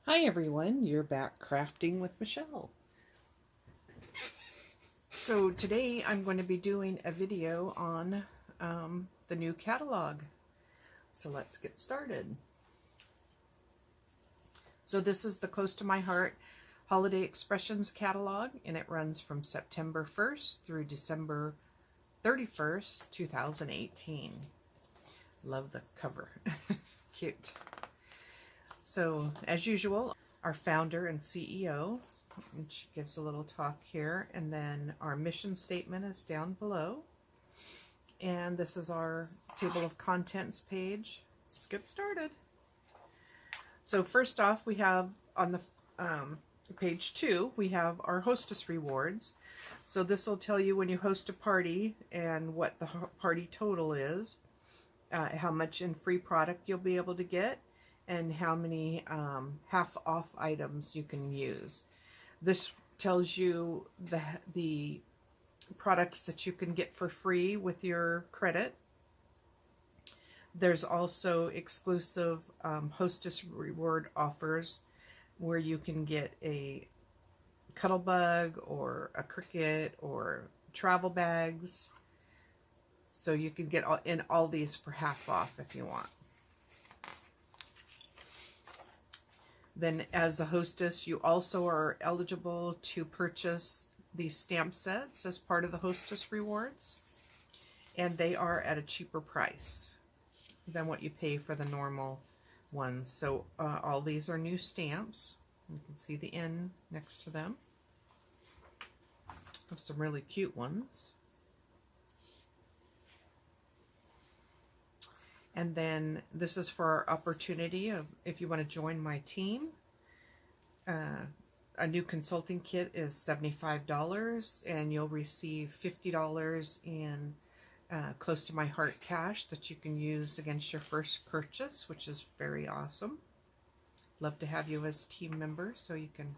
Hi everyone, you're back crafting with Michelle. So today I'm going to be doing a video on the new catalog. So let's get started. So this is the Close to My Heart Holiday Expressions catalog, and it runs from September 1st through December 31st, 2018. Love the cover. Cute. So as usual, our founder and CEO, and she gives a little talk here, and then our mission statement is down below, and this is our table of contents page. Let's get started. So first off, we have on the page 2, we have our hostess rewards. So this will tell you when you host a party and what the party total is, how much in free product you'll be able to get, and how many half off items you can use. This tells you the products that you can get for free with your credit. There's also exclusive hostess reward offers where you can get a cuddle bug or a Cricut or travel bags. So you can get in all these for half off if you want. Then as a hostess, you also are eligible to purchase these stamp sets as part of the hostess rewards. And they are at a cheaper price than what you pay for the normal ones. So all these are new stamps. You can see the N next to them. Have some really cute ones. And then this is for our opportunity of if you want to join my team. A new consulting kit is $75, and you'll receive $50 in Close to My Heart cash that you can use against your first purchase, which is very awesome. Love to have you as team member, so you can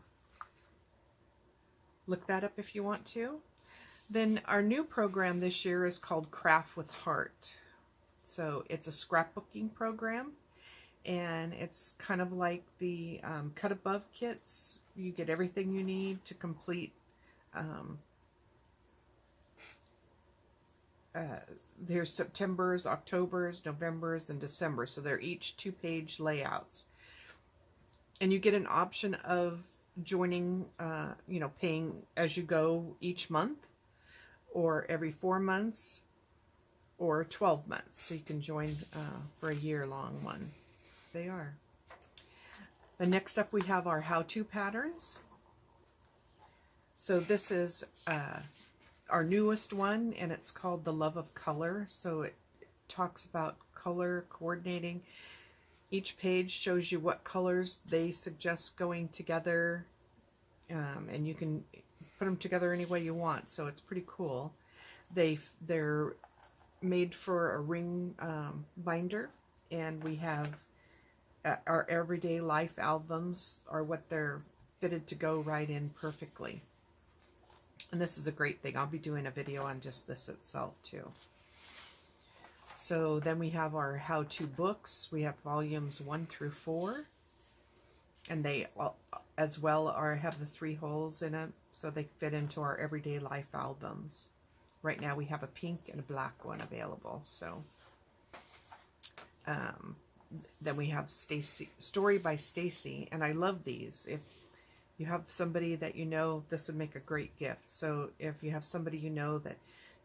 look that up if you want to. Then our new program this year is called Craft with Heart. So it's a scrapbooking program, and it's kind of like the Cut Above kits. You get everything you need to complete. There's September's, October's, November's, and December. So they're each 2-page layouts. And you get an option of joining, paying as you go each month, or every 4 months, or 12 months. So you can join for a year-long one. They are. The next up, we have our how-to patterns. So this is our newest one, and it's called The Love of Color. So it talks about color coordinating. Each page shows you what colors they suggest going together, and you can put them together any way you want. So it's pretty cool. They're made for a ring binder, and we have our everyday life albums are what they're fitted to go right in perfectly. And this is a great thing. I'll be doing a video on just this itself too. So then we have our how-to books. We have volumes 1 through 4, and they as well have the 3 holes in it, so they fit into our everyday life albums. Right now we have a pink and a black one available. So then we have Story by Stacy, and I love these. If you have somebody that you know, this would make a great gift. So if you have somebody you know that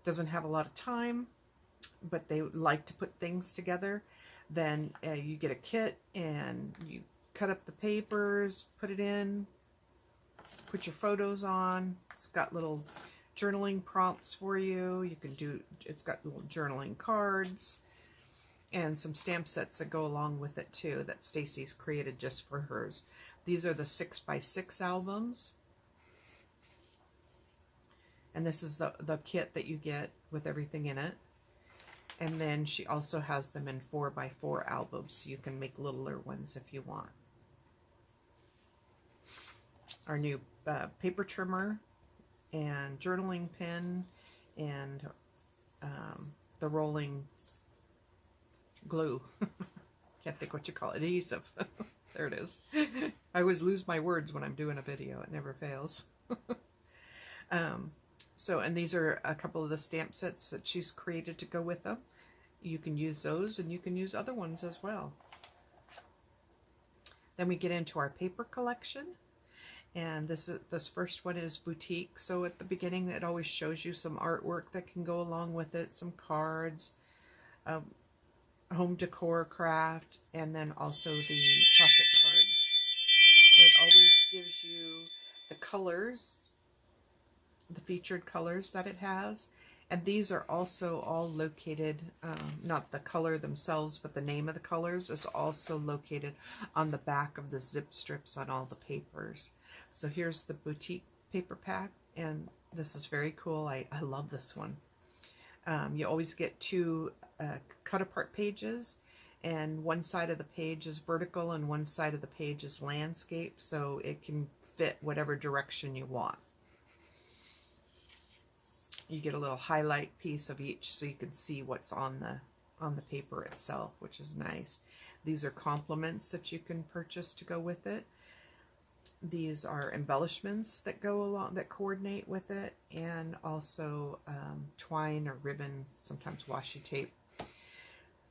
doesn't have a lot of time, but they like to put things together, then you get a kit, and you cut up the papers, put it in, put your photos on. It's got little journaling prompts for you. You can do, it's got little journaling cards and some stamp sets that go along with it too that Stacy's created just for hers. These are the 6x6 albums, and this is the kit that you get with everything in it. And then she also has them in 4x4 albums, so you can make littler ones if you want. Our new paper trimmer and journaling pen, and the rolling glue. Can't think what you call it. Adhesive. There it is. I always lose my words when I'm doing a video. It never fails. And these are a couple of the stamp sets that she's created to go with them. You can use those, and you can use other ones as well. Then we get into our paper collection. And this first one is Boutique. So at the beginning, it always shows you some artwork that can go along with it, some cards, home decor craft, and then also the pocket card. And it always gives you the colors, the featured colors that it has. And these are also all located, not the color themselves, but the name of the colors is also located on the back of the zip strips on all the papers. So here's the Boutique paper pack, and this is very cool. I love this one. You always get two cut apart pages, and one side of the page is vertical and one side of the page is landscape, so it can fit whatever direction you want. You get a little highlight piece of each so you can see what's on the paper itself, which is nice. These are complements that you can purchase to go with it. These are embellishments that go along, that coordinate with it, and also twine or ribbon, sometimes washi tape.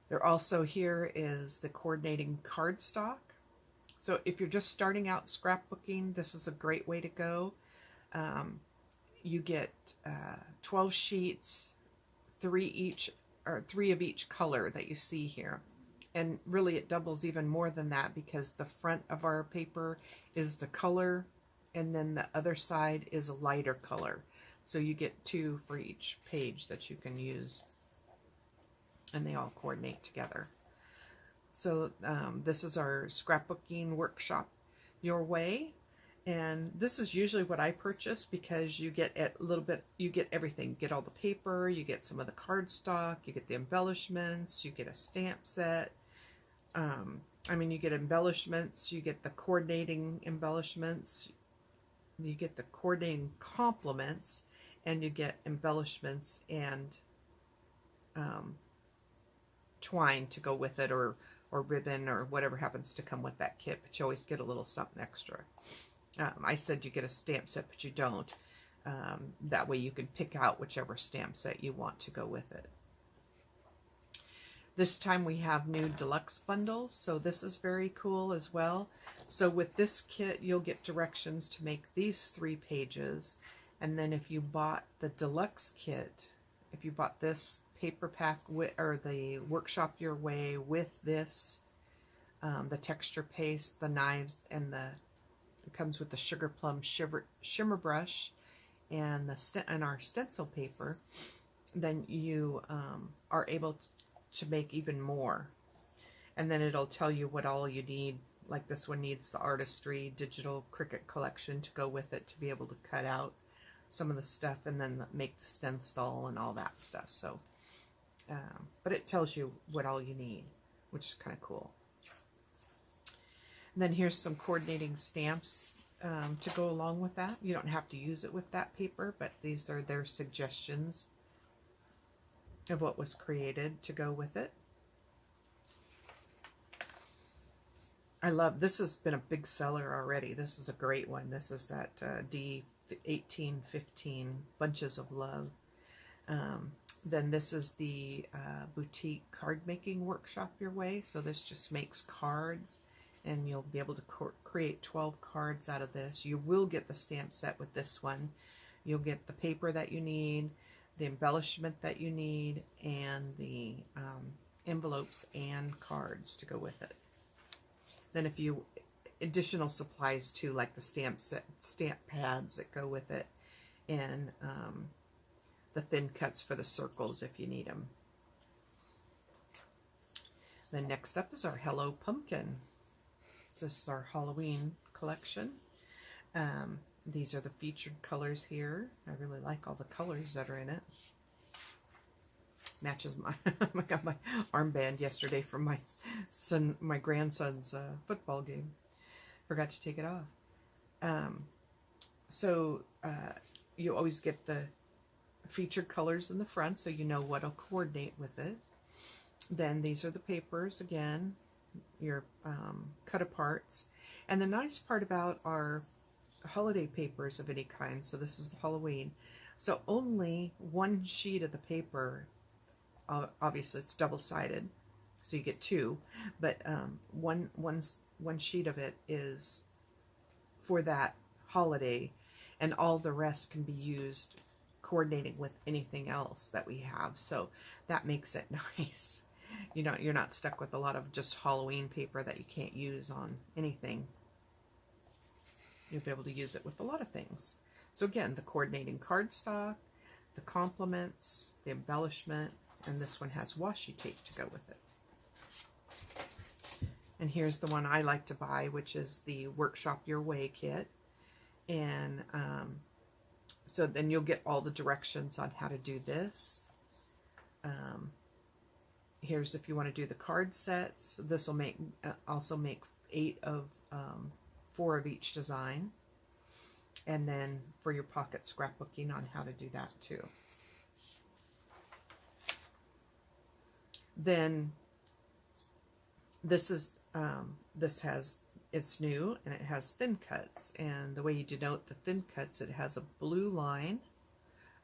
There also here is the coordinating cardstock. So if you're just starting out scrapbooking, this is a great way to go. You get 12 sheets, 3 of each color that you see here. And really it doubles even more than that, because the front of our paper is the color, and then the other side is a lighter color. So you get 2 for each page that you can use, and they all coordinate together. So this is our scrapbooking workshop your way. And this is usually what I purchase, because you get you get everything. You get all the paper, you get some of the cardstock, you get the embellishments, you get a stamp set. You get embellishments, you get the coordinating embellishments, you get the coordinating complements, and you get embellishments and twine to go with it, or ribbon, or whatever happens to come with that kit, but you always get a little something extra. I said you get a stamp set, but you don't. That way you can pick out whichever stamp set you want to go with it. This time we have new deluxe bundles, so this is very cool as well. So with this kit, you'll get directions to make these 3 pages. And then if you bought the deluxe kit, if you bought this paper pack or the workshop your way with this, the texture paste, the knives, and it comes with the Sugar Plum shimmer brush and our stencil paper, then you are able to make even more. And then it'll tell you what all you need. Like this one needs the Artistry digital Cricut collection to go with it, to be able to cut out some of the stuff and then make the stencil and all that stuff. So, but it tells you what all you need, which is kind of cool. And then here's some coordinating stamps to go along with that. You don't have to use it with that paper, but these are their suggestions of what was created to go with it. I love, this has been a big seller already. This is a great one. This is that D1815, Bunches of Love. Then this is the Boutique card making workshop your way. So this just makes cards, and you'll be able to create 12 cards out of this. You will get the stamp set with this one. You'll get the paper that you need, the embellishment that you need, and the envelopes and cards to go with it. Then if you, additional supplies too, like the stamp pads that go with it, and the thin cuts for the circles if you need them. Then next up is our Hello Pumpkin. This is our Halloween collection. These are the featured colors here. I really like all the colors that are in it. Matches my I got my armband yesterday from my grandson's football game. Forgot to take it off. You always get the featured colors in the front, so you know what'll coordinate with it. Then these are the papers again. your cut aparts. And the nice part about our holiday papers of any kind, so this is Halloween, so only one sheet of the paper, obviously it's double-sided, so you get two, but one sheet of it is for that holiday, and all the rest can be used coordinating with anything else that we have. So that makes it nice. You know, you're not stuck with a lot of just Halloween paper that you can't use on anything. You'll be able to use it with a lot of things. So again, the coordinating cardstock, the complements, the embellishment, and this one has washi tape to go with it. And here's the one I like to buy, which is the Workshop Your Way kit. And so then you'll get all the directions on how to do this. Here's if you want to do the card sets. This will make also make 4 of each design. And then for your pocket scrapbooking on how to do that too. Then this is it's new, and it has thin cuts, and the way you denote the thin cuts, it has a blue line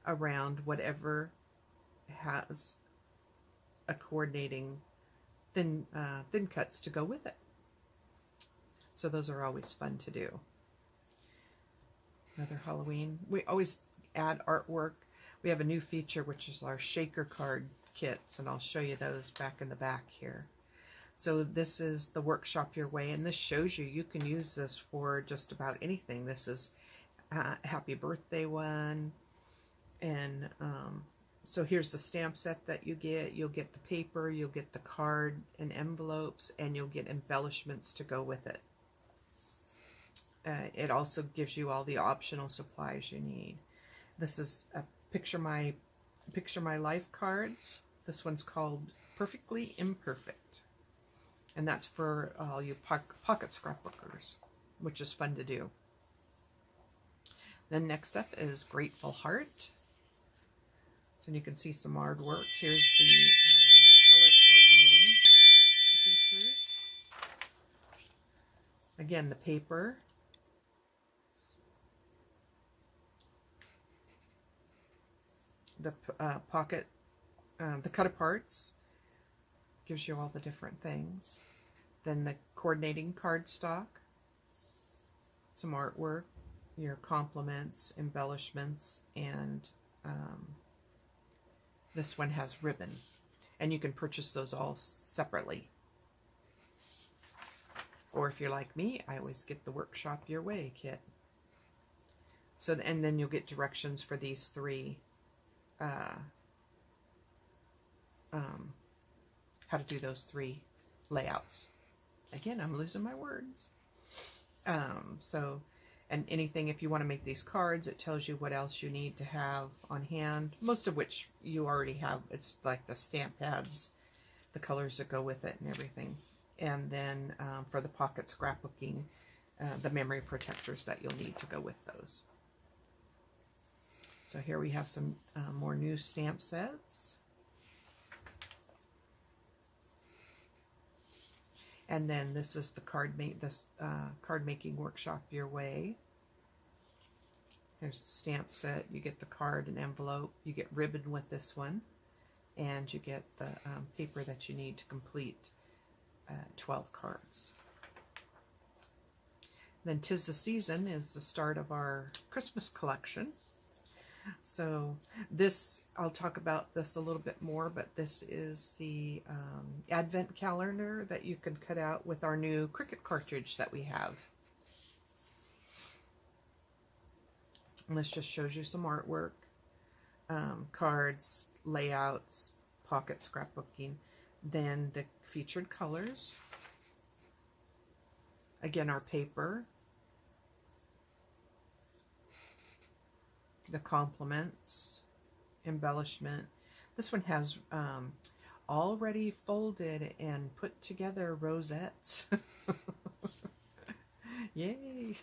around whatever has a coordinating thin cuts to go with it. So those are always fun to do. Another Halloween. We always add artwork. We have a new feature, which is our shaker card kits, and I'll show you those back in the back here. So this is the Workshop Your Way, and this shows you can use this for just about anything. This is Happy Birthday one, and so here's the stamp set that you get. You'll get the paper, you'll get the card and envelopes, and you'll get embellishments to go with it. It also gives you all the optional supplies you need. This is a Picture My Life cards. This one's called Perfectly Imperfect. And that's for all you pocket scrapbookers, which is fun to do. Then next up is Grateful Heart. So you can see some hard work. Here's the color coordinating features. Again, the paper. The pocket, the cut aparts. Gives you all the different things. Then the coordinating cardstock, some artwork, your complements, embellishments, and this one has ribbon. And you can purchase those all separately. Or if you're like me, I always get the Workshop Your Way kit. So, and then you'll get directions for these 3 how to do those 3 layouts. Again, I'm losing my words. So, and anything, if you want to make these cards, it tells you what else you need to have on hand, most of which you already have. It's like the stamp pads, the colors that go with it and everything. And then for the pocket scrapbooking, the memory protectors that you'll need to go with those. So here we have some more new stamp sets. And then this is the card making Workshop Your Way. There's the stamp set. You get the card and envelope. You get ribbon with this one, and you get the paper that you need to complete 12 cards. Then 'Tis the Season is the start of our Christmas collection. So this, I'll talk about this a little bit more, but this is the advent calendar that you can cut out with our new Cricut cartridge that we have. And this just shows you some artwork, cards, layouts, pocket scrapbooking, then the featured colors, again our paper, the complements, embellishment. This one has already folded and put together rosettes. Yay!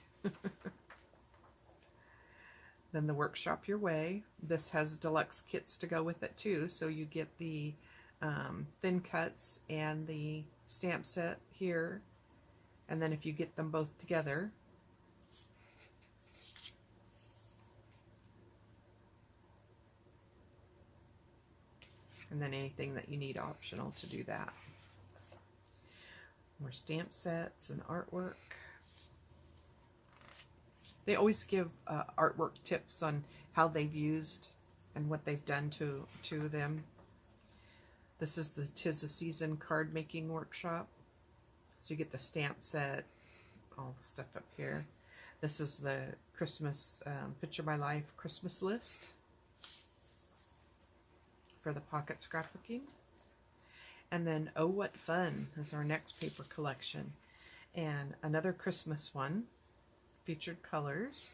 Then the Workshop Your Way. This has deluxe kits to go with it too, so you get the thin cuts and the stamp set here, and then if you get them both together, and then anything that you need optional to do that. More stamp sets and artwork. They always give artwork tips on how they've used and what they've done to them. This is the 'Tis a Season card making workshop. So you get the stamp set, all the stuff up here. This is the Christmas Picture My Life Christmas list for the pocket scrapbooking. And then Oh What Fun is our next paper collection. And another Christmas one, featured colors.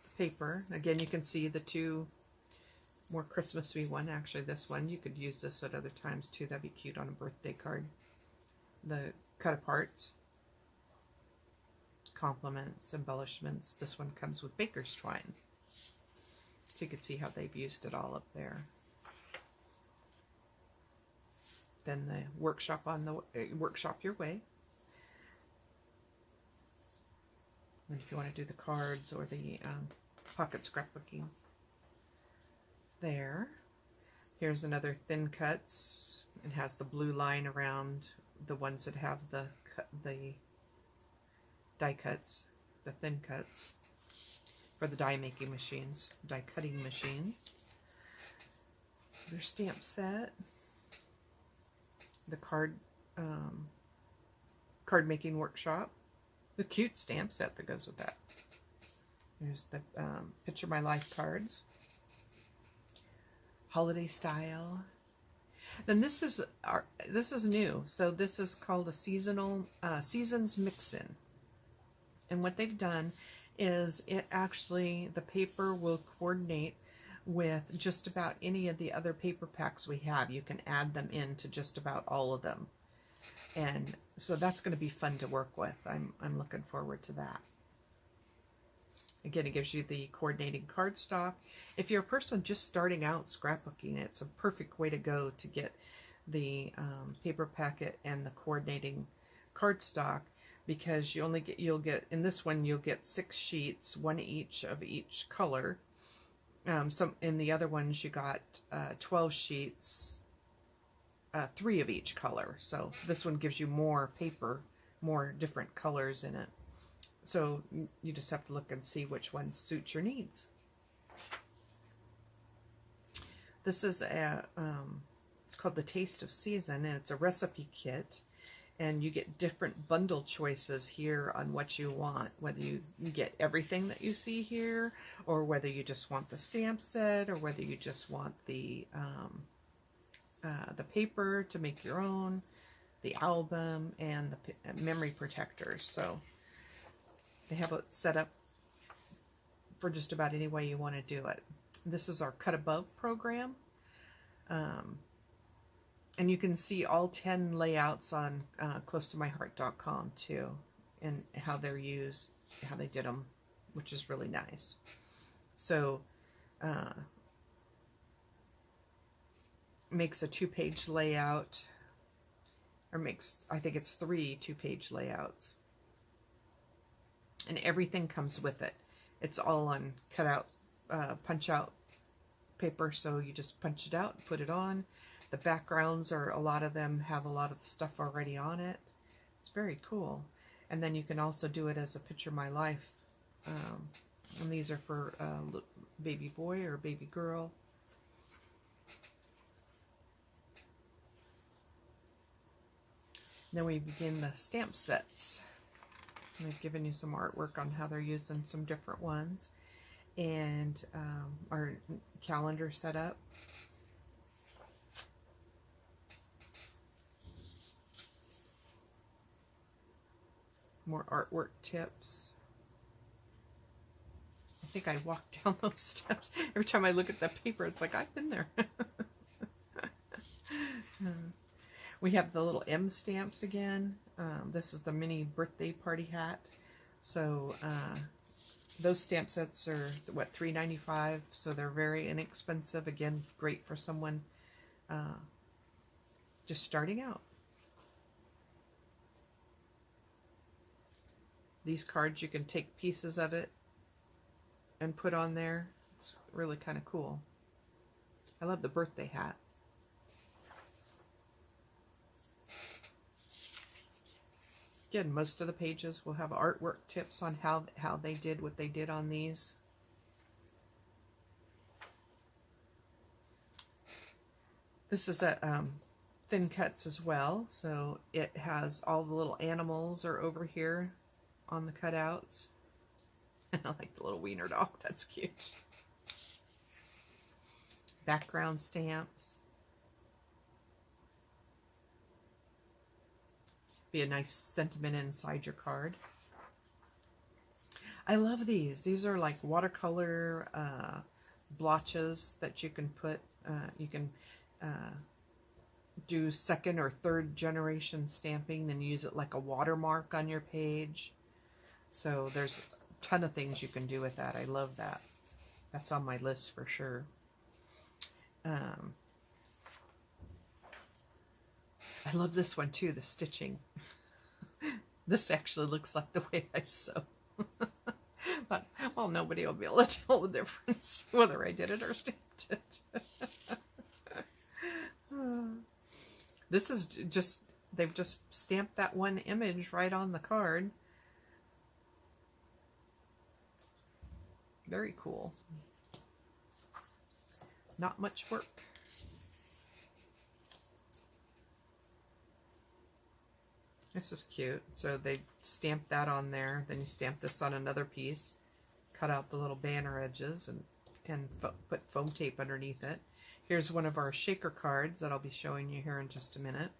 The paper, again, you can see the two more Christmassy one. Actually, this one, you could use this at other times too. That'd be cute on a birthday card. The cut aparts, compliments, embellishments. This one comes with baker's twine. So you can see how they've used it all up there. Then the workshop on the workshop your way. And if you want to do the cards or the pocket scrapbooking, there. Here's another thin cuts. It has the blue line around the ones that have the die cuts, the thin cuts for the die making machines, die cutting machines. Their stamp set. The card making workshop, the cute stamp set that goes with that. There's the Picture My Life cards, holiday style. Then this is new. So this is called a seasons mix-in, and what they've done is the paper will coordinate with just about any of the other paper packs we have. You can add them into just about all of them. And so that's going to be fun to work with. I'm looking forward to that. Again, it gives you the coordinating cardstock. If you're a person just starting out scrapbooking, it's a perfect way to go to get the paper packet and the coordinating cardstock, because you'll get in this one you'll get 6 sheets, one each of each color. Some in the other ones you got 12 sheets, 3 of each color. So this one gives you more paper, more different colors in it. So you just have to look and see which one suits your needs. This is it's called the Taste of Season, and it's a recipe kit. And you get different bundle choices here on what you want, whether you get everything that you see here, or whether you just want the stamp set, or whether you just want the paper to make your own, the album, and the memory protectors. So they have it set up for just about any way you want to do it. This is our Cut Above program. And you can see all 10 layouts on closetomyheart.com too, and how they're used, how they did them, which is really nice. So makes a 2-page layout, or I think it's 3 2-page layouts, and everything comes with it. It's all on cutout, punch out paper, so you just punch it out and put it on. The backgrounds a lot of them have a lot of the stuff already on it. It's very cool. And then you can also do it as a Picture My Life. And these are for baby boy or baby girl. Then we begin the stamp sets. And I've given you some artwork on how they're using some different ones. And our calendar setup. More artwork tips. I think I walked down those steps. Every time I look at that paper, it's like, I've been there. We have the little M stamps again. This is the mini birthday party hat. So those stamp sets are, what, $3.95? So they're very inexpensive. Again, great for someone just starting out. These cards, you can take pieces of it and put on there. It's really kind of cool. I love the birthday hat. Again, most of the pages will have artwork tips on how they did what they did on these. This is a thin cuts as well, so it has all the little animals are over here on the cutouts. I like the little wiener dog, that's cute. Background stamps. Be a nice sentiment inside your card. I love these. These are like watercolor blotches that you can put, you can do second or third generation stamping and use it like a watermark on your page. So there's a ton of things you can do with that. I love that. That's on my list for sure. I love this one too, the stitching. This actually looks like the way I sew. But, well, nobody will be able to tell the difference whether I did it or stamped it. This is just, they've just stamped that one image right on the card. Very cool. Not much work. This is cute. So they stamped that on there. Then you stamp this on another piece. Cut out the little banner edges and put foam tape underneath it. Here's one of our shaker cards that I'll be showing you here in just a minute.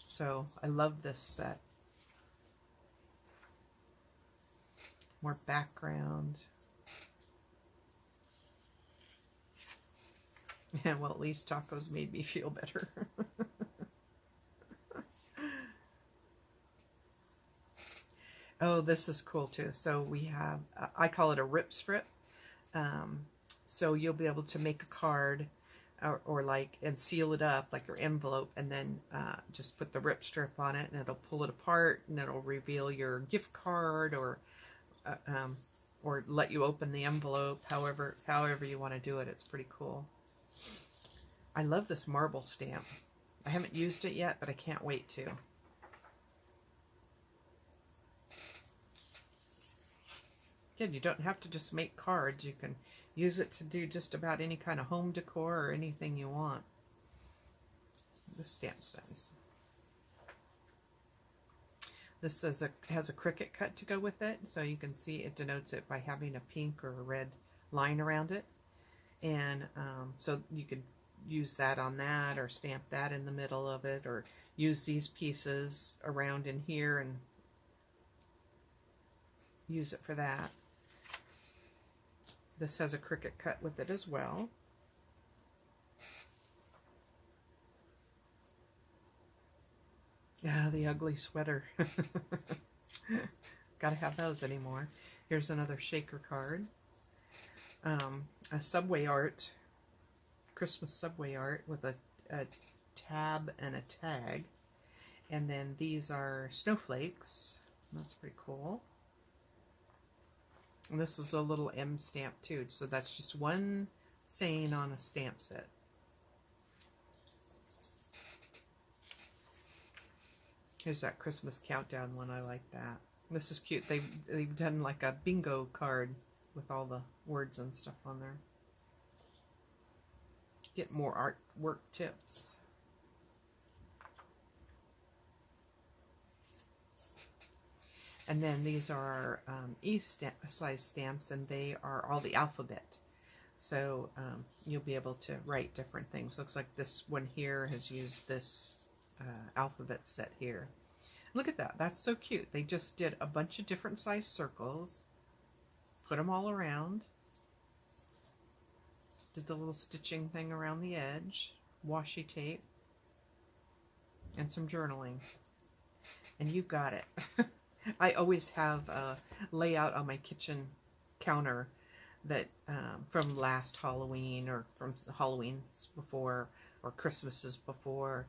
So I love this set. More background. Yeah, well, at least tacos made me feel better. Oh, this is cool too. So we have, I call it a rip strip. So you'll be able to make a card or like, and seal it up like your envelope, and then just put the rip strip on it, and it'll pull it apart, and it'll reveal your gift card, or let you open the envelope, however you want to do it. It's pretty cool. I love this marble stamp. I haven't used it yet, but I can't wait to. Again, you don't have to just make cards. You can use it to do just about any kind of home decor or anything you want. This stamp's nice. This has a Cricut cut to go with it, so you can see it denotes it by having a pink or a red line around it. And so you could use that on that, or stamp that in the middle of it, or use these pieces around in here and use it for that. This has a Cricut cut with it as well. Yeah, the ugly sweater. Gotta have those anymore. Here's another shaker card. A Subway art, Christmas Subway art with a tab and a tag. And then these are snowflakes. That's pretty cool. And this is a little M stamp too, so that's just one saying on a stamp set. Here's that Christmas countdown one. I like that. This is cute. They've done like a bingo card with all the words and stuff on there. Get more artwork tips. And then these are E-size stamps, and they are all the alphabet. So you'll be able to write different things. Looks like this one here has used this alphabet set here. Look at that. That's so cute. They just did a bunch of different size circles, put them all around, did the little stitching thing around the edge, washi tape, and some journaling. And you got it. I always have a layout on my kitchen counter that from last Halloween, or from Halloween's before, or Christmases before,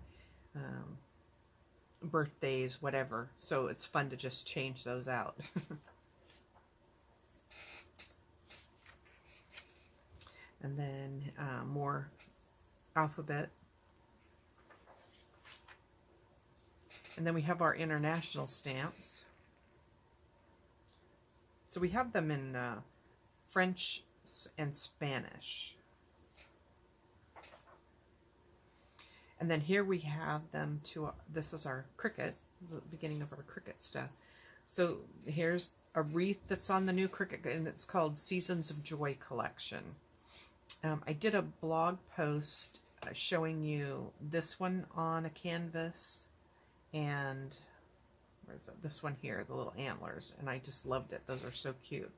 birthdays, whatever. So it's fun to just change those out. And then more alphabet. And then we have our international stamps. So we have them in French and Spanish. And then here we have them to, this is our Cricut, the beginning of our Cricut stuff. So here's a wreath that's on the new Cricut, and it's called Seasons of Joy Collection. I did a blog post showing you this one on a canvas, and where's it? This one here, the little antlers, and I just loved it. Those are so cute.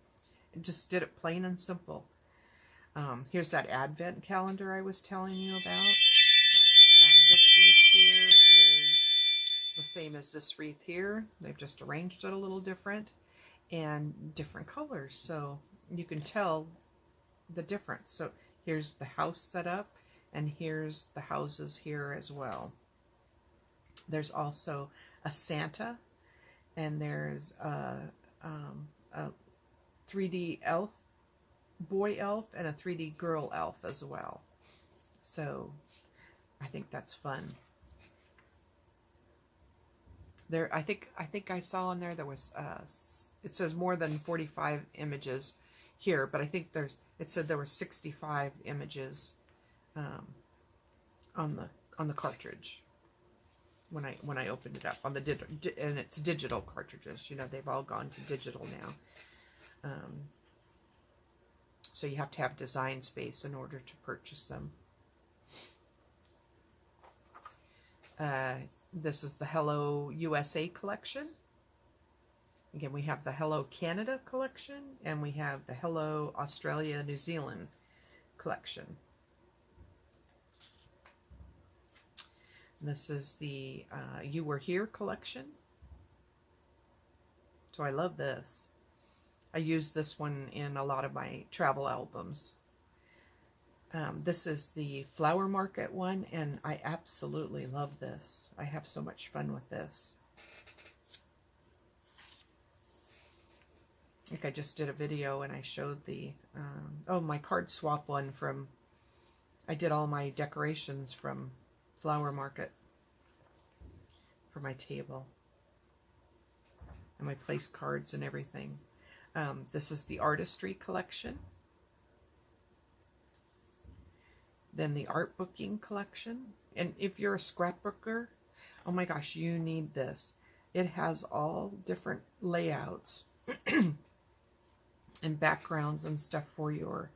I just did it plain and simple. Here's that advent calendar I was telling you about. This wreath here is the same as this wreath here. They've just arranged it a little different and different colors, so you can tell the difference. So here's the house set up, and here's the houses here as well. There's also a Santa, and there's a 3D elf, boy elf, and a 3D girl elf as well. So I think that's fun. There, I think I saw on there was it says more than 45 images here, but I think it said there were 65 images on the cartridge when I opened it up on the and it's digital cartridges. You know, they've all gone to digital now. So you have to have design space in order to purchase them. This is the Hello USA collection. Again, we have the Hello Canada collection, and we have the Hello Australia New Zealand collection. This is the You Were Here collection. So I love this. I use this one in a lot of my travel albums. This is the Flower Market one, and I absolutely love this. I have so much fun with this. I think I just did a video and I showed the, my card swap one from, I did all my decorations from Flower Market for my table. And my place cards and everything. This is the Artistry collection. Then the Art Booking collection. And if you're a scrapbooker, oh my gosh, you need this. It has all different layouts and backgrounds and stuff for your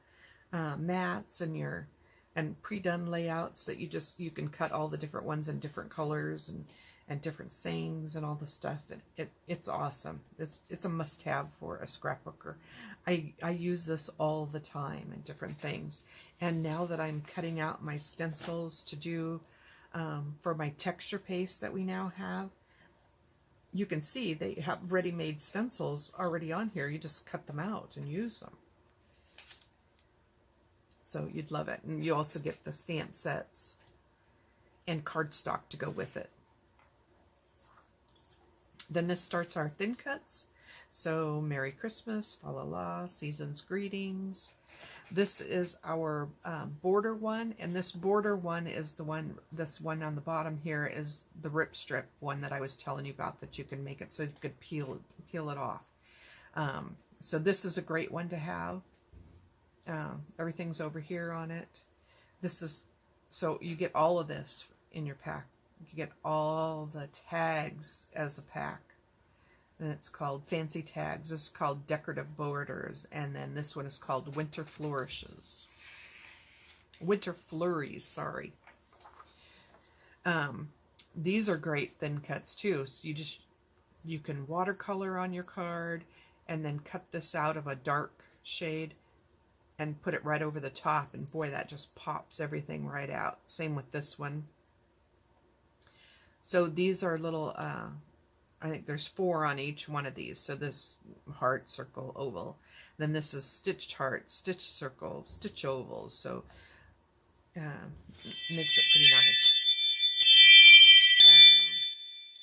mats and pre-done layouts that you can cut all the different ones in different colors and different sayings and all the stuff. It's awesome. It's a must-have for a scrapbooker. I use this all the time in different things. And now that I'm cutting out my stencils to do for my texture paste that we now have, you can see they have ready-made stencils already on here. You just cut them out and use them. So you'd love it. And you also get the stamp sets and cardstock to go with it. Then this starts our thin cuts. So Merry Christmas, fa la la, Season's Greetings. This is our border one, and this border one is the one, this one on the bottom here is the rip strip one that I was telling you about, that you can make it so you could peel it off. So this is a great one to have. Everything's over here on it. This is, so you get all of this in your pack. You get all the tags as a pack. And it's called Fancy Tags. This is called Decorative Borders. And then this one is called Winter Flourishes. Winter Flurries, sorry. These are great thin cuts too. So you can watercolor on your card and then cut this out of a dark shade and put it right over the top. And boy, that just pops everything right out. Same with this one. So these are little, I think there's 4 on each one of these. So this heart, circle, oval. Then this is stitched heart, stitched circle, stitch ovals. So makes it pretty nice.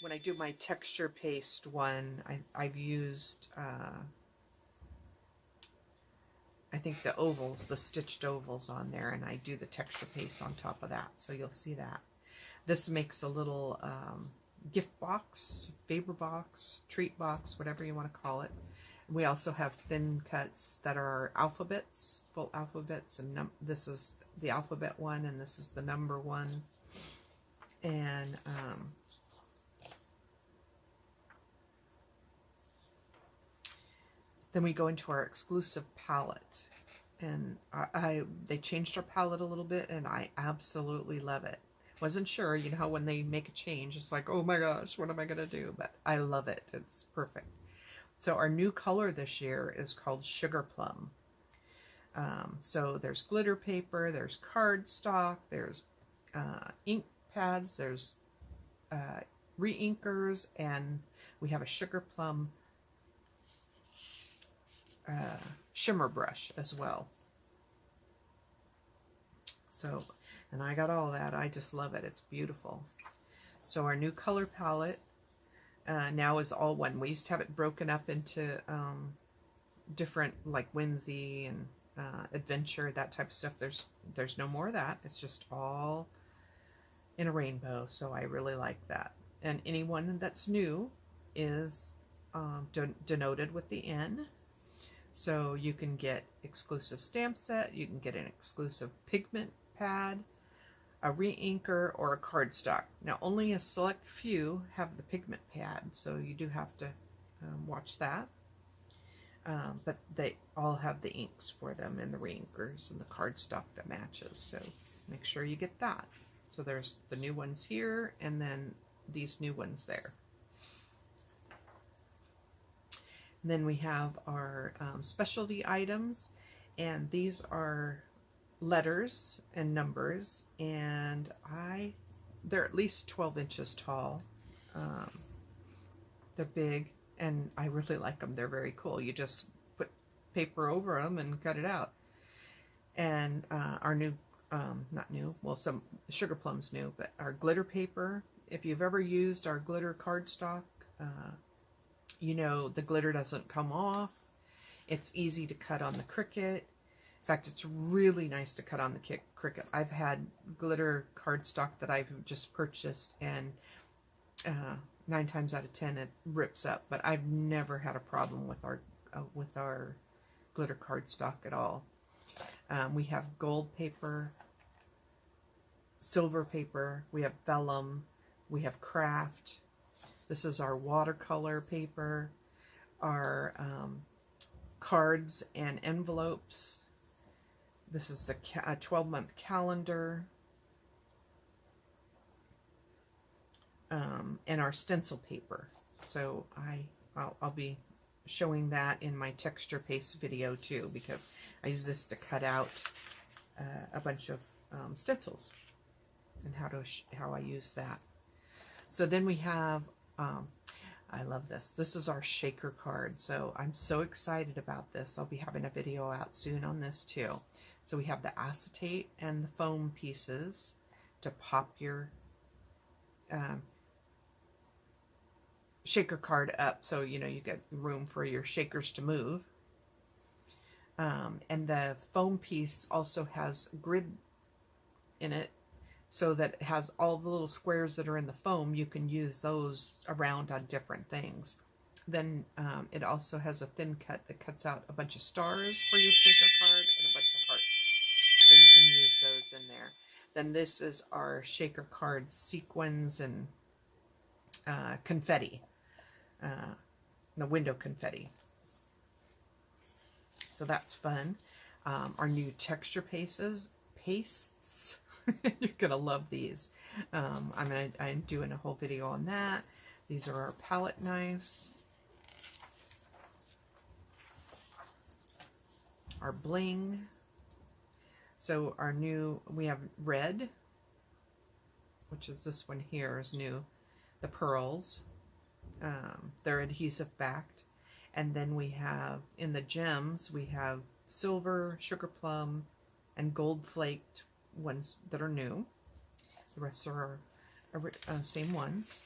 when I do my texture paste one, I've used, I think the ovals, the stitched ovals on there, and I do the texture paste on top of that, so you'll see that. This makes a little gift box, favor box, treat box, whatever you want to call it. We also have thin cuts that are alphabets, full alphabets, and this is the alphabet one, and this is the number one. And then we go into our exclusive palette, and they changed our palette a little bit, and I absolutely love it. Wasn't sure, you know how when they make a change, it's like, oh my gosh, what am I gonna do? But I love it. It's perfect. So our new color this year is called Sugar Plum. So there's glitter paper, there's cardstock, there's ink pads, there's re-inkers, and we have a Sugar Plum shimmer brush as well. So, and I got all that. I just love it. It's beautiful. So our new color palette now is all one. We used to have it broken up into different, like whimsy and adventure, that type of stuff. There's no more of that. It's just all in a rainbow. So I really like that. And anyone that's new is denoted with the N. So you can get exclusive stamp set, you can get an exclusive pigment pad, a re-inker, or a cardstock. Now only a select few have the pigment pad, so you do have to watch that. But they all have the inks for them, and the re-inkers and the cardstock that matches, so make sure you get that. So there's the new ones here, and then these new ones there. And then we have our specialty items, and these are letters and numbers, and they're at least 12 inches tall. They're big, and I really like them. They're very cool. You just put paper over them and cut it out. And our new, not new, well, some Sugar Plum's new, but our glitter paper, if you've ever used our glitter cardstock, you know the glitter doesn't come off. It's easy to cut on the Cricut. In fact, it's really nice to cut on the Cricut. I've had glitter cardstock that I've just purchased, and 9 times out of 10 it rips up. But I've never had a problem with our glitter cardstock at all. We have gold paper, silver paper, we have vellum, we have craft. This is our watercolor paper, our cards and envelopes. This is a 12-month calendar, and our stencil paper. So I'll be showing that in my texture paste video too, because I use this to cut out a bunch of stencils, and how I use that. So then we have, I love this. This is our shaker card. So I'm so excited about this. I'll be having a video out soon on this too. So we have the acetate and the foam pieces to pop your shaker card up, so you know you get room for your shakers to move. And the foam piece also has grid in it, so that it has all the little squares that are in the foam. You can use those around on different things. Then it also has a thin cut that cuts out a bunch of stars for your shaker card and a bunch of hearts, so you can use those in there. Then this is our shaker card sequins and confetti, the window confetti. So that's fun. Our new texture pastes. You're gonna love these. I'm doing a whole video on that. These are our palette knives, our bling. So our new, we have red, which is this one here is new. The pearls, they're adhesive backed. And then we have, in the gems, we have silver, sugar plum, and gold flaked ones that are new. The rest are our same ones.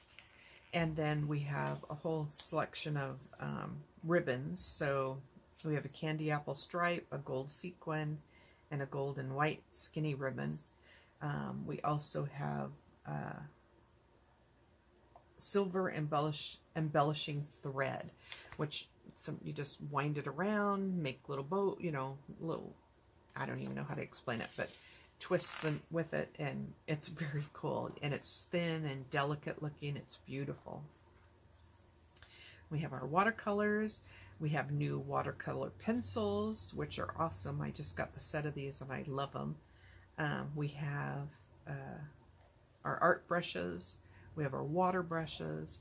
And then we have a whole selection of ribbons. So we have a candy apple stripe, a gold sequin, and a gold and white skinny ribbon. We also have silver embellishing thread, which you just wind it around, make little bow, little, I don't even know how to explain it, but twists with it, and it's very cool, and it's thin and delicate looking. It's beautiful. We have our watercolors. We have new watercolor pencils, which are awesome. I just got the set of these and I love them. We have our art brushes. We have our water brushes.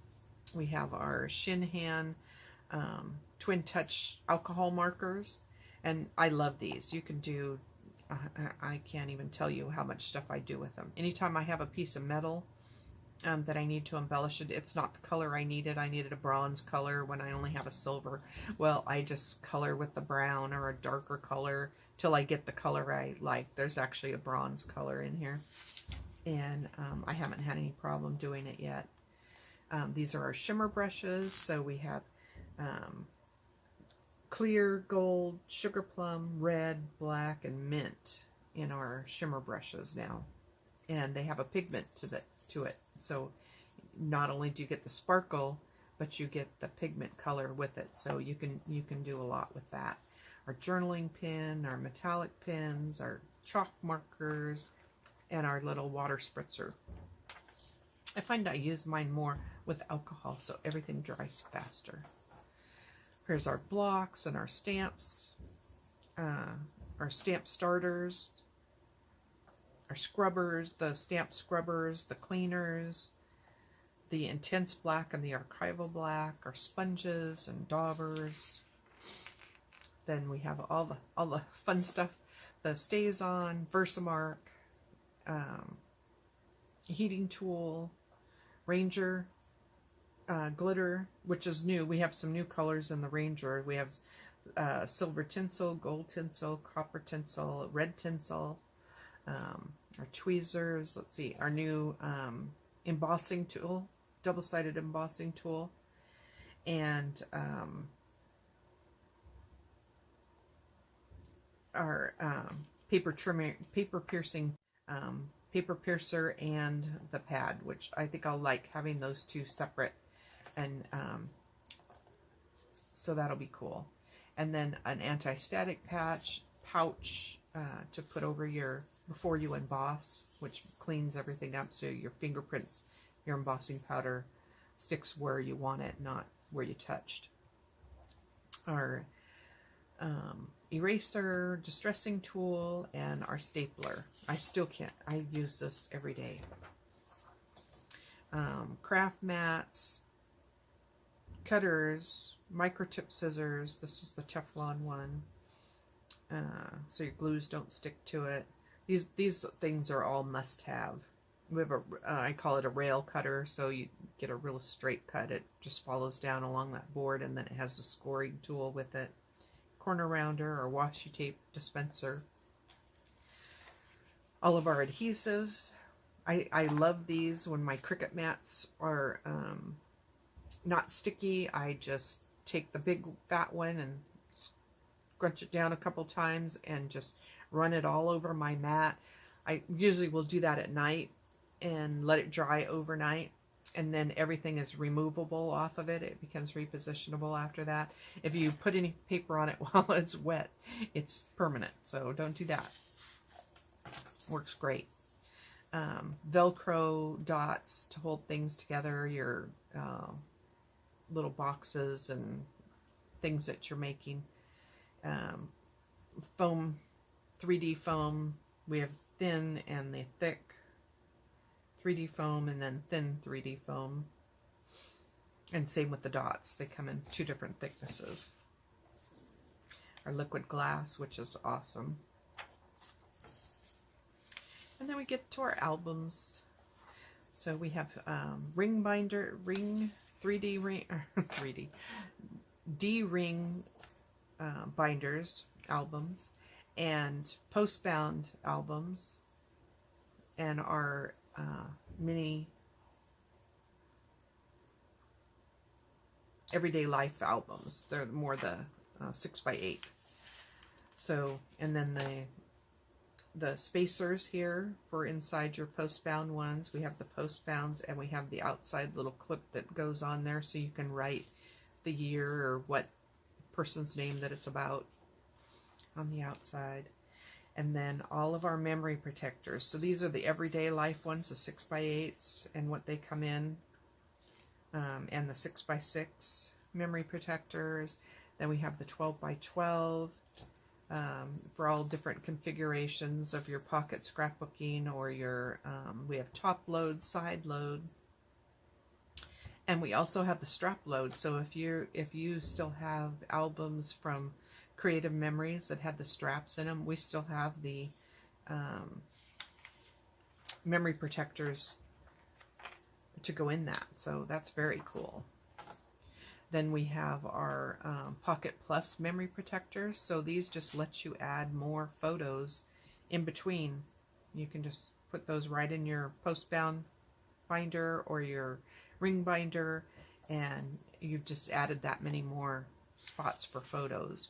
We have our Shinhan Twin Touch alcohol markers. And I love these. You can do, I can't even tell you how much stuff I do with them. Anytime I have a piece of metal that I need to embellish it, it's not the color I needed. I needed a bronze color when I only have a silver. Well, I just color with the brown or a darker color till I get the color I like. There's actually a bronze color in here. And I haven't had any problem doing it yet. These are our shimmer brushes. So we have clear, gold, sugar plum, red, black, and mint in our shimmer brushes now. And they have a pigment to it. So not only do you get the sparkle, but you get the pigment color with it. So you can do a lot with that. Our journaling pen, our metallic pens, our chalk markers, and our little water spritzer. I find I use mine more with alcohol, so everything dries faster. Here's our blocks and our stamps, our stamp starters, our scrubbers, the stamp scrubbers, the cleaners, the intense black and the archival black, our sponges and daubers. Then we have all the fun stuff, the StazOn, Versamark, heating tool, Ranger glitter, which is new. We have some new colors in the Ranger. We have silver tinsel, gold tinsel, copper tinsel, red tinsel, our tweezers. Let's see, our new embossing tool, double-sided embossing tool, and our paper piercing paper piercer, and the pad, which I think I'll like having those two separate, and so that'll be cool. And then an anti-static pouch to put over before you emboss, which cleans everything up so your fingerprints, your embossing powder sticks where you want it, not where you touched. Our eraser, distressing tool, and our stapler. I still can't, I use this every day. Craft mats, cutters, microtip scissors. This is the Teflon one, so your glues don't stick to it. These things are all must-have. We have I call it a rail cutter, so you get a real straight cut. It just follows down along that board, and then it has a scoring tool with it. Corner rounder or washi tape dispenser. All of our adhesives. I love these when my Cricut mats are not sticky. I just take the big fat one and scrunch it down a couple times and just run it all over my mat. I usually will do that at night and let it dry overnight, and then everything is removable off of it. It becomes repositionable after that. If you put any paper on it while it's wet, it's permanent, so don't do that. Works great. Velcro dots to hold things together, your little boxes and things that you're making. Foam, 3D foam. We have thin and the thick 3D foam, and then thin 3D foam. And same with the dots. They come in 2 different thicknesses. Our liquid glass, which is awesome. And then we get to our albums. So we have ring binder, 3D ring, 3D, D-ring binders, albums, and post-bound albums, and our mini everyday life albums. They're more the 6x8. So, and then the spacers here for inside your postbound ones. We have the postbounds, and we have the outside little clip that goes on there so you can write the year or what person's name that it's about on the outside. And then all of our memory protectors. So these are the everyday life ones, the 6x8s and what they come in, and the 6x6 memory protectors. Then we have the 12x12 for all different configurations of your pocket scrapbooking, or your, we have top load, side load. And we also have the strap load. So if you still have albums from Creative Memories that had the straps in them, we still have the memory protectors to go in that. So that's very cool. Then we have our Pocket Plus memory protectors. So these just let you add more photos in between. You can just put those right in your postbound binder or your ring binder, and you've just added that many more spots for photos.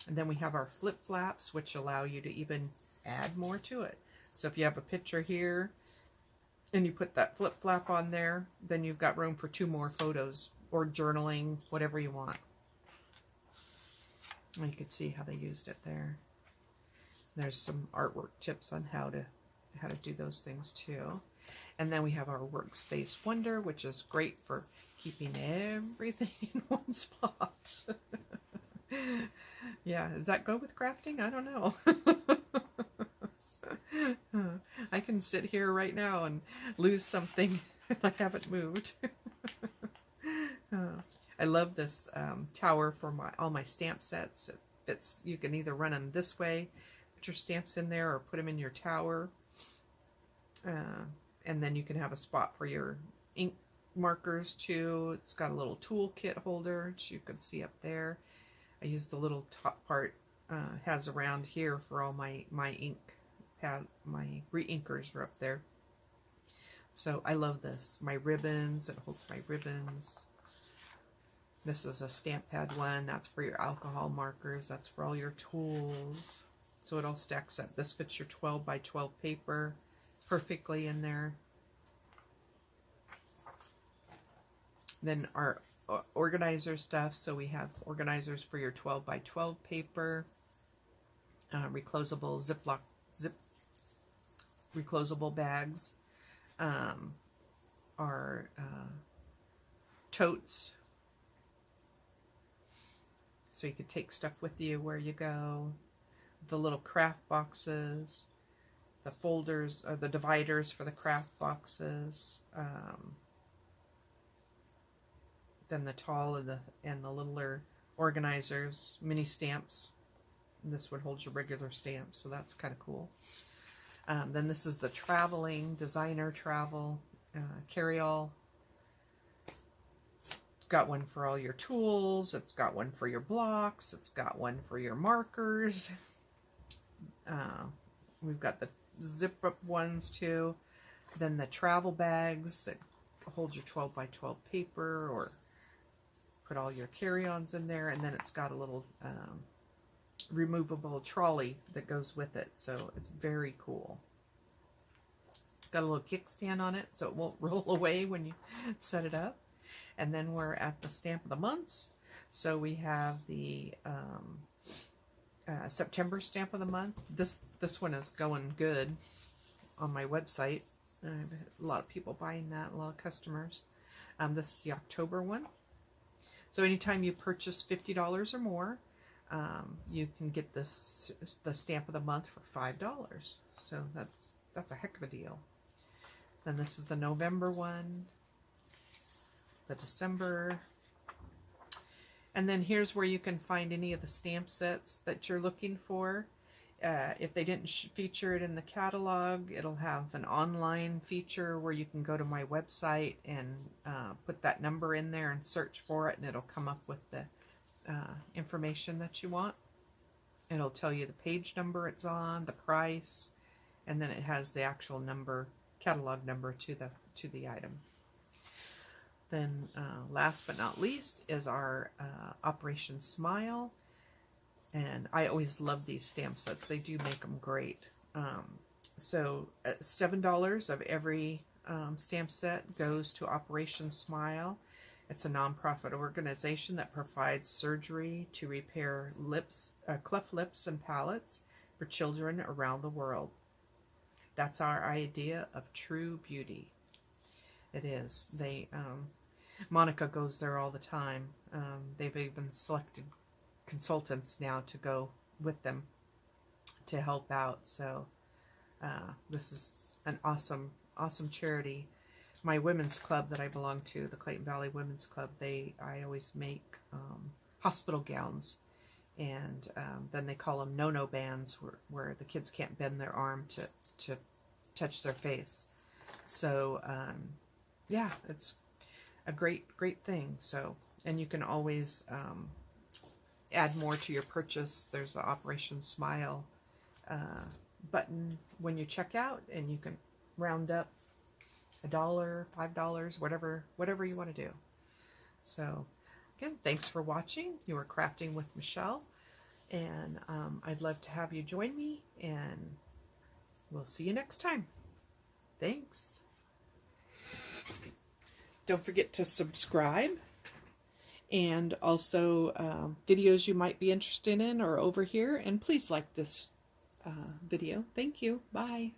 And then we have our flip flaps, which allow you to even add more to it. So if you have a picture here and you put that flip flap on there, then you've got room for 2 more photos, or journaling, whatever you want. And you can see how they used it there. There's some artwork tips on how to do those things too. And then we have our Workspace Wonder, which is great for keeping everything in one spot. Yeah, does that go with crafting? I don't know. I can sit here right now and lose something I haven't moved. I love this tower for all my stamp sets. It fits. You can either run them this way, put your stamps in there, or put them in your tower. And then you can have a spot for your ink markers too. It's got a little toolkit holder, which you can see up there. I use the little top part, has around here for all my ink pad. My re-inkers are up there. So I love this. My ribbons, it holds my ribbons. This is a stamp pad one. That's for your alcohol markers. That's for all your tools. So it all stacks up. This fits your 12x12 paper perfectly in there. Then our organizer stuff. So we have organizers for your 12x12 paper, reclosable reclosable bags, our totes. So you could take stuff with you where you go. The little craft boxes, the folders, or the dividers for the craft boxes. Then the tall and the littler organizers, mini stamps. This one holds your regular stamps, so that's kind of cool. Then this is the traveling designer travel carry-all. Got one for all your tools. It's got one for your blocks. It's got one for your markers. We've got the zip-up ones too. Then the travel bags that hold your 12x12 paper, or put all your carry-ons in there. And then it's got a little removable trolley that goes with it. So it's very cool. It's got a little kickstand on it so it won't roll away when you set it up. And then we're at the stamp of the months. So we have the September stamp of the month. This one is going good on my website. I have a lot of people buying that, a lot of customers. This is the October one. So anytime you purchase $50 or more, you can get the stamp of the month for $5. So that's a heck of a deal. Then this is the November one, the December, and then here's where you can find any of the stamp sets that you're looking for. If they didn't feature it in the catalog, it'll have an online feature where you can go to my website and put that number in there and search for it, and it'll come up with the information that you want. It'll tell you the page number it's on, the price, and then it has the actual number, catalog number to the item. Then last but not least is our Operation Smile. And I always love these stamp sets. They do make them great. So $7 of every stamp set goes to Operation Smile. It's a nonprofit organization that provides surgery to repair cleft lips and palates for children around the world. That's our idea of true beauty. It is. Monica goes there all the time. They've even selected consultants now to go with them to help out. So this is an awesome charity. My women's club that I belong to, the Clayton Valley Women's Club, I always make hospital gowns, and then they call them no-no bands, where the kids can't bend their arm to touch their face. So yeah, it's a great thing. So, and you can always add more to your purchase. There's the Operation Smile button when you check out, and you can round up $1, $5, whatever you want to do. So again, thanks for watching. You are Crafting with Michelle, and I'd love to have you join me, and we'll see you next time. Thanks. Don't forget to subscribe, and also videos you might be interested in are over here, and please like this video. Thank you. Bye.